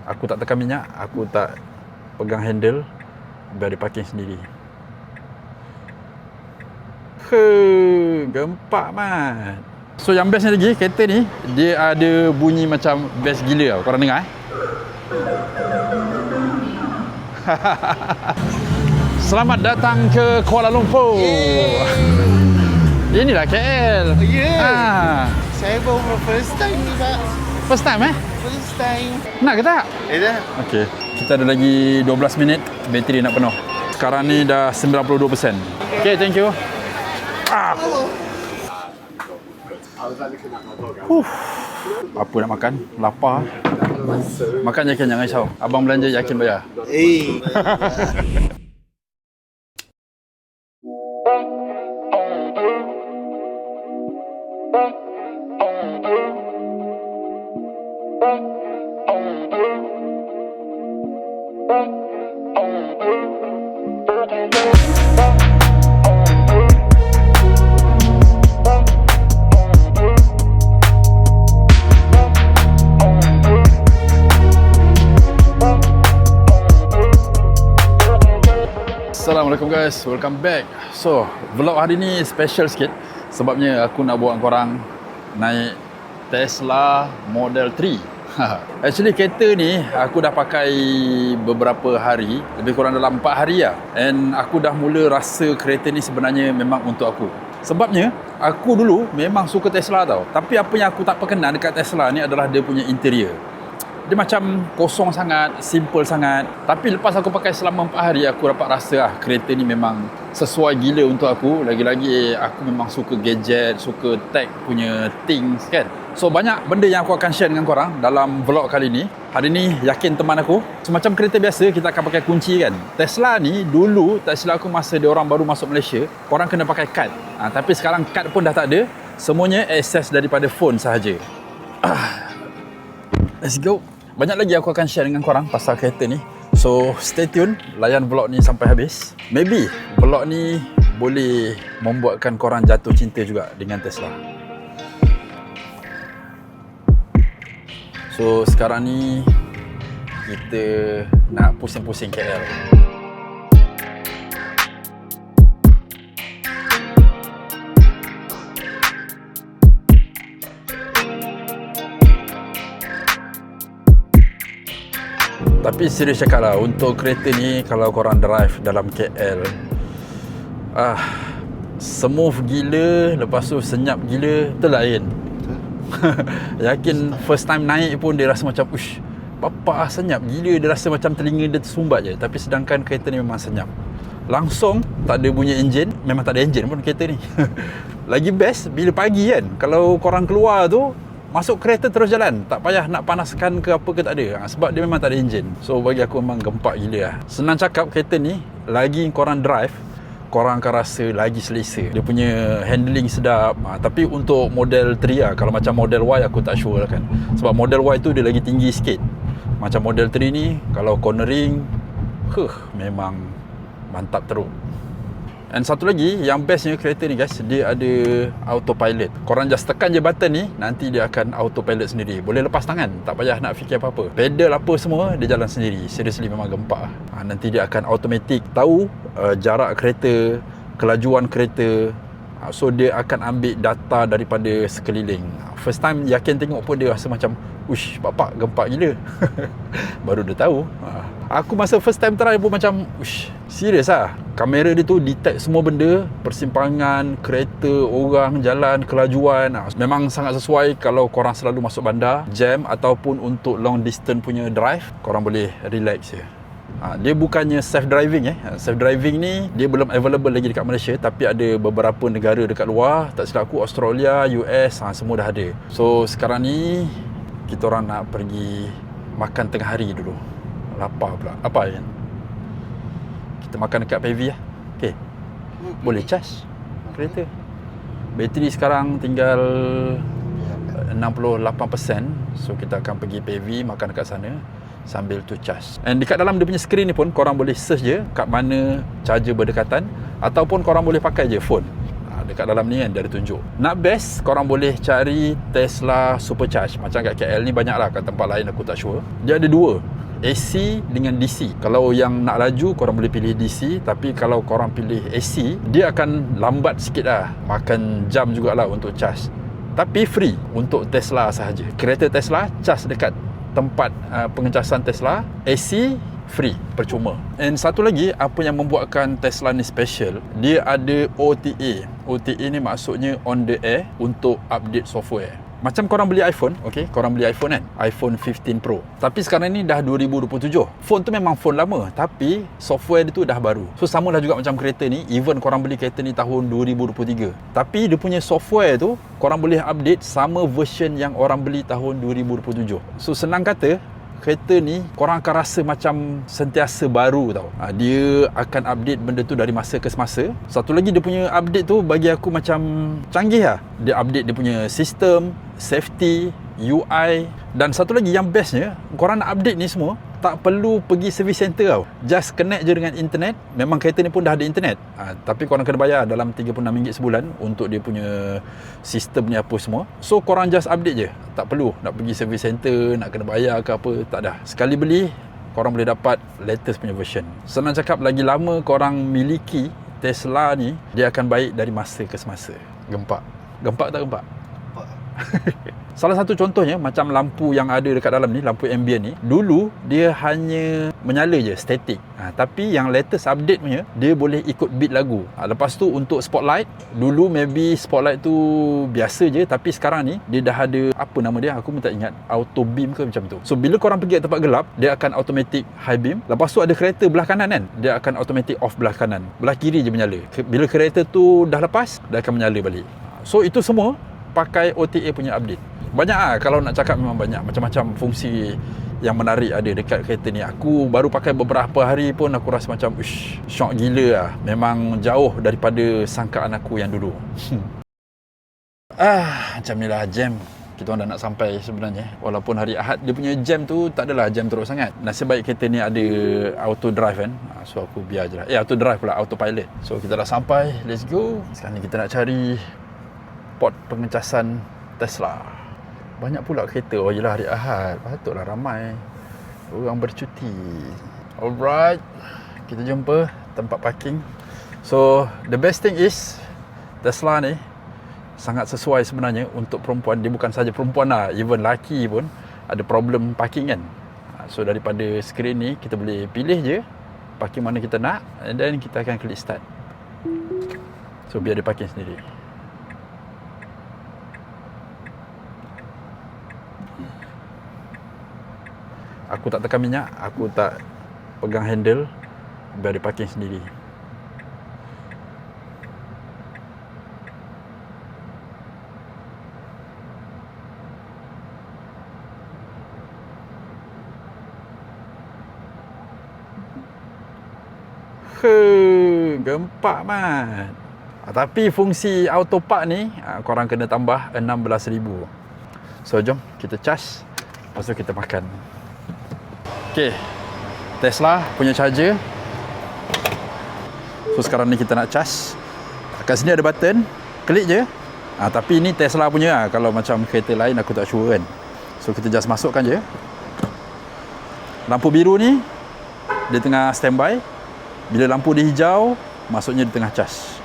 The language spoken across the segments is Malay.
Aku tak tekan minyak, aku tak pegang handle, biar dia parking sendiri. Gempak mat. So yang bestnya lagi, kereta ni dia ada bunyi macam best gila tau. Korang dengar Selamat datang ke Kuala Lumpur. Inilah KL. Saya baru first time ni Pak. First time First time. Nak ke tak? Dah. Okey, kita ada lagi 12 minit, bateri nak penuh. Sekarang ni dah 92%. Okey, thank you. Apa nak makan? Lapar. Makan yakin, jangan risau. Abang belanja yakin bayar. Assalamualaikum guys, welcome back. So, vlog hari ni special sikit sebabnya aku nak buat korang naik Tesla Model 3. Actually kereta ni aku dah pakai beberapa hari, lebih kurang dalam 4 hari lah. And aku dah mula rasa kereta ni sebenarnya memang untuk aku. Sebabnya aku dulu memang suka Tesla tau. Tapi apa yang aku tak perkenan dekat Tesla ni adalah dia punya interior. Dia macam kosong sangat, simple sangat. Tapi lepas aku pakai selama 4 hari, aku dapat rasa kereta ni memang sesuai gila untuk aku. Lagi-lagi aku memang suka gadget, suka tech punya things kan. So banyak benda yang aku akan share dengan korang dalam vlog kali ni. Hari ni yakin teman aku, semacam kereta biasa kita akan pakai kunci kan. Tesla ni dulu tak silap aku masa dia orang baru masuk Malaysia, korang kena pakai kad. Tapi sekarang kad pun dah tak ada. Semuanya access daripada phone sahaja. Let's go. Banyak lagi aku akan share dengan korang pasal kereta ni. So stay tune, layan vlog ni sampai habis. Maybe vlog ni boleh membuatkan korang jatuh cinta juga dengan Tesla. So sekarang ni kita nak pusing-pusing KL. Tapi serius cakap lah, untuk kereta ni kalau korang drive dalam KL, smooth gila, lepas tu senyap gila, tu lain. Yakin first time naik pun dia rasa macam ush, bapak senyap gila, dia rasa macam telinga dia tersumbat je. Tapi sedangkan kereta ni memang senyap. Langsung tak ada bunyi enjin, memang tak ada enjin pun kereta ni. Lagi best bila pagi kan, kalau korang keluar tu masuk kereta terus jalan, tak payah nak panaskan ke apa ke, tak ada. Sebab dia memang tak ada enjin. So bagi aku memang gempak gila lah. Senang cakap, kereta ni lagi korang drive, korang akan rasa lagi selesa. Dia punya handling sedap. Tapi untuk Model 3 lah, kalau macam Model Y aku tak sure lah kan. Sebab Model Y tu dia lagi tinggi sikit. Macam Model 3 ni kalau cornering, memang mantap teruk. And satu lagi yang bestnya kereta ni guys, dia ada autopilot. Korang just tekan je button ni, nanti dia akan autopilot sendiri. Boleh lepas tangan, tak payah nak fikir apa-apa. Pedal apa semua, dia jalan sendiri. Seriously memang gempak. Nanti dia akan automatic tahu jarak kereta, kelajuan kereta. So dia akan ambil data daripada sekeliling. First time yakin tengok pun dia rasa macam ush, bapak gempak gila. Baru dia tahu. Aku masa first time try pun macam ush, serius lah. Kamera dia tu detect semua benda, persimpangan, kereta, orang, jalan, kelajuan. Memang sangat sesuai kalau korang selalu masuk bandar, jam ataupun untuk long distance punya drive, korang boleh relax je. Dia bukannya self-driving Self-driving ni dia belum available lagi dekat Malaysia, tapi ada beberapa negara dekat luar, tak silap aku Australia, US, semua dah ada. So sekarang ni kita orang nak pergi makan tengah hari dulu. Lapar pula. Apa kan? Kita makan dekat PV lah. Okay. Boleh charge kereta. Bateri sekarang tinggal 68%. So kita akan pergi PV, makan dekat sana sambil tu charge. And dekat dalam dia punya screen ni pun korang boleh search je kat mana charger berdekatan, ataupun korang boleh pakai je phone. Dekat dalam ni kan dia ada tunjuk. Nak best korang boleh cari Tesla Supercharge. Macam kat KL ni banyak lah, kat tempat lain aku tak sure. Dia ada dua. AC dengan DC. Kalau yang nak laju korang boleh pilih DC, tapi kalau korang pilih AC dia akan lambat sikit lah, makan jam jugalah untuk charge. Tapi free untuk Tesla sahaja. Kereta Tesla charge dekat tempat pengecasan Tesla, AC free, percuma. And satu lagi, apa yang membuatkan Tesla ni special, dia ada OTA. OTA ni maksudnya on the air untuk update software. Macam korang beli iPhone, okay? Korang beli iPhone kan? iPhone 15 Pro. Tapi sekarang ni dah 2027. Phone tu memang phone lama, tapi software dia tu dah baru. So sama lah juga macam kereta ni. Even korang beli kereta ni tahun 2023. Tapi dia punya software tu, korang boleh update sama version yang orang beli tahun 2027. So senang kata, kereta ni korang akan rasa macam sentiasa baru tau. Dia akan update benda tu dari masa ke semasa. Satu lagi dia punya update tu bagi aku macam canggih lah. Dia update dia punya sistem, safety, UI. Dan satu lagi yang bestnya, korang nak update ni semua tak perlu pergi service center tau. Just connect je dengan internet. Memang kereta ni pun dah ada internet, tapi korang kena bayar dalam RM36 sebulan untuk dia punya sistem ni apa semua. So korang just update je, tak perlu nak pergi service center, nak kena bayar ke apa, tak dah. Sekali beli, korang boleh dapat latest punya version. Senang cakap, lagi lama korang miliki Tesla ni, dia akan baik dari masa ke semasa. Gempak? Gempak tak gempak? Salah satu contohnya, macam lampu yang ada dekat dalam ni, lampu ambient ni, dulu dia hanya menyala je, static. Tapi yang latest update punya, dia boleh ikut beat lagu. Lepas tu untuk spotlight, dulu maybe spotlight tu biasa je, tapi sekarang ni dia dah ada, apa nama dia, aku pun tak ingat, auto beam ke macam tu. So bila korang pergi ke tempat gelap, dia akan automatic high beam. Lepas tu ada kereta belah kanan kan, dia akan automatic off belah kanan, belah kiri je menyala. Bila kereta tu dah lepas, dia akan menyala balik. So itu semua pakai OTA punya update. Banyak lah, kalau nak cakap memang banyak. Macam-macam fungsi yang menarik ada dekat kereta ni. Aku baru pakai beberapa hari pun aku rasa macam syok gila lah. Memang jauh daripada sangkaan aku yang dulu. Macam ni lah jam. Kita orang dah nak sampai sebenarnya. Walaupun hari Ahad dia punya jam tu tak adalah jam teruk sangat. Nasib baik kereta ni ada auto drive kan. So aku biar je lah. Auto drive pula, autopilot. So kita dah sampai, let's go. Sekarang ni kita nak cari port pengecasan Tesla. Banyak pula kereta. Oh yelah, hari Ahad, patutlah ramai orang bercuti. Alright, kita jumpa tempat parking. So the best thing is Tesla ni sangat sesuai sebenarnya untuk perempuan. Dia bukan saja perempuan lah, even lelaki pun ada problem parking kan. So daripada skrin ni kita boleh pilih je parking mana kita nak, and then kita akan klik start. So biar dia parking sendiri. Aku tak tekan minyak, aku tak pegang handle, biar dia parking sendiri. Gempak mat. Tapi fungsi auto park ni korang kena tambah 16,000. So jom kita charge, lepas tu kita makan. Okay, Tesla punya charger. So sekarang ni kita nak charge. Kat sini ada button, klik je. Tapi ini Tesla punya lah. Kalau macam kereta lain aku tak sure kan. So kita just masukkan je. Lampu biru ni dia tengah standby. Bila lampu dia hijau, maksudnya dia tengah charge.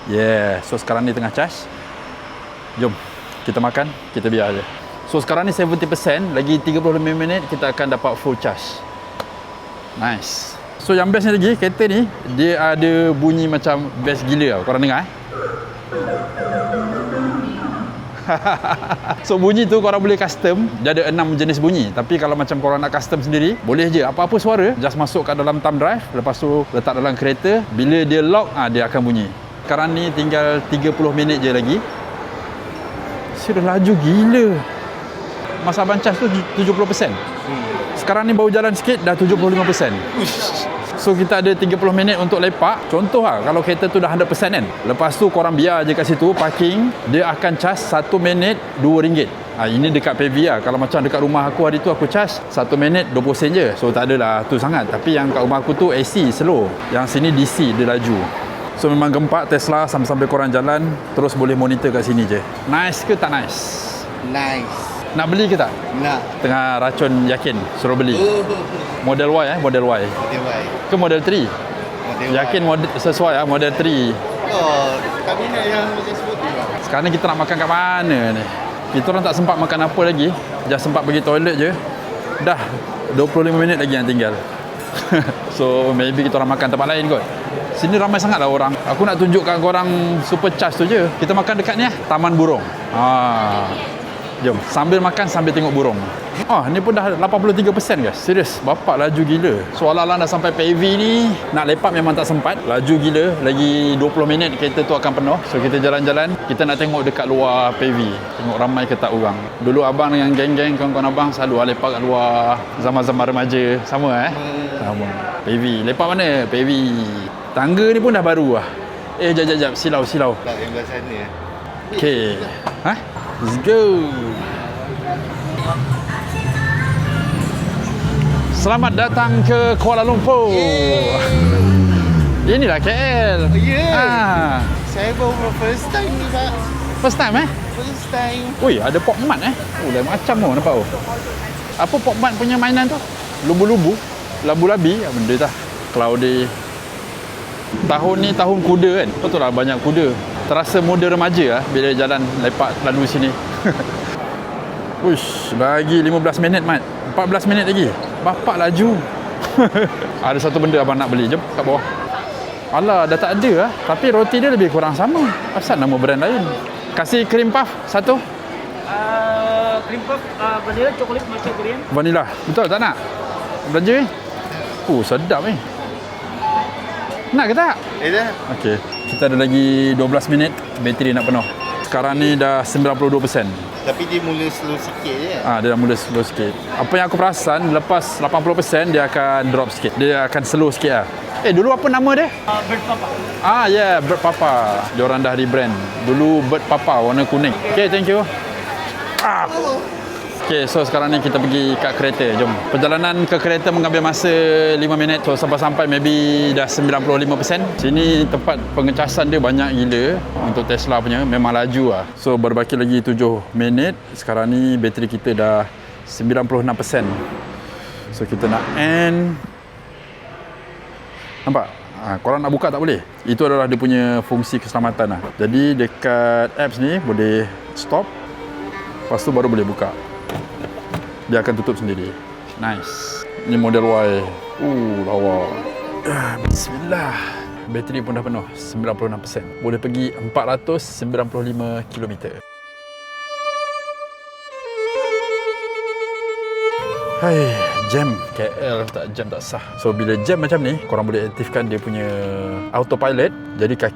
Yeah, so sekarang ni tengah charge. Jom kita makan, kita biar je. So sekarang ni 70%, lagi 35 minit kita akan dapat full charge. Nice. So yang bestnya lagi, kereta ni dia ada bunyi macam best gila tau. Korang dengar So bunyi tu korang boleh custom. Dia ada 6 jenis bunyi. Tapi kalau macam korang nak custom sendiri, boleh je. Apa-apa suara just masuk kat dalam thumb drive, lepas tu letak dalam kereta. Bila dia lock, dia akan bunyi. Sekarang ni tinggal 30 minit je lagi. Sudah laju gila. Masa abang charge tu 70%. Sekarang ni baru jalan sikit dah 75%. So kita ada 30 minit untuk lepak. Contoh lah, kalau kereta tu dah 100% kan, lepas tu korang biar je kat situ parking, dia akan charge 1 minit RM2. Ini dekat PV lah. Kalau macam dekat rumah aku hari tu aku charge 1 minit 20 sen je. So tak adalah tu sangat. Tapi yang kat rumah aku tu AC slow, yang sini DC dia laju. So memang gempak Tesla. Sampai-sampai korang jalan terus boleh monitor kat sini je. Nice ke tak nice? Nice. Nak beli ke tak? Nak. Tengah racun yakin suruh beli. Model Y model Y. Model Y. Ke model 3? Model Yakin Y. model sesuai model 3. Oh, kabinet yang macam sebut tu lah. Sekarang ni kita nak makan kat mana ni? Kita orang tak sempat makan apa lagi. Just sempat pergi toilet je. Dah 25 minit lagi yang tinggal. So maybe kita orang makan tempat lain kot. Sini ramai sangat lah orang. Aku nak tunjuk kat korang supercharge tu je. Kita makan dekat ni Taman Burung. Jom, sambil makan sambil tengok burung. Ni pun dah 83% guys. Serius, bapak laju gila. Seolah-olah dah sampai PAV ni. Nak lepak memang tak sempat. Laju gila. Lagi 20 minit kereta tu akan penuh. So kita jalan-jalan. Kita nak tengok dekat luar PAV. Tengok ramai ke tak orang. Dulu abang dengan geng-geng kawan-kawan abang selalu lepak kat luar. Zaman-zaman remaja. Sama Sama. PAV. Lepak mana? PAV. Tangga ni pun dah baru lah. Jap. Silau. Tak yang belah sana. Okay. Let's go. Selamat datang ke Kuala Lumpur. Inilah KL. Oh, yeah. Ah, Saya baru first time ni, Pak. first time First time. Ui, ada Pok Mat lain macam nampak Apa Pok Mat punya mainan tu? Lubu-lubu, labu-labi, benda dah. Cloudy. Tahun ni tahun kuda kan? Betul lah, banyak kuda. Terasa muda remaja bila jalan lepak lalu sini. Uish, lagi 15 minit Mat. 14 minit lagi. Bapak laju. Ada satu benda abang nak beli. Jom kat bawah. Alah, dah tak ada Tapi roti dia lebih kurang sama. Asal nama brand lain. Kasih cream puff satu. Cream puff, vanilla, coklat, matcha durian. Vanilla. Betul tak nak? Belanja sedap Nak ke tak? Dah. Okey. Kita ada lagi 12 minit. Bateri nak penuh. Sekarang ni dah 92%. Tapi dia mula slow sikit je. Dia dah mula slow sikit. Apa yang aku perasan, lepas 80% dia akan drop sikit. Dia akan slow sikit dulu apa nama dia? Bird Papa. Bird Papa. Diorang dah rebrand. Dulu Bird Papa warna kuning. Okay, thank you. Okay, so sekarang ni kita pergi kat kereta. Jom. Perjalanan ke kereta mengambil masa 5 minit. So sampai-sampai maybe dah 95%. Sini tempat pengecasan dia banyak gila. Untuk Tesla punya memang laju So berbaki lagi 7 minit. Sekarang ni bateri kita dah 96%. So kita nak end. Nampak? Korang nak buka tak boleh. Itu adalah dia punya fungsi keselamatan Jadi dekat apps ni boleh stop. Lepas tu baru boleh buka. Dia akan tutup sendiri. Nice. Ni model Y. Lawa. Bismillah. Bateri pun dah penuh. 96%. Boleh pergi 495 km. Jam. KL tak jam tak sah. So bila jam macam ni, korang boleh aktifkan dia punya autopilot. Jadi kaki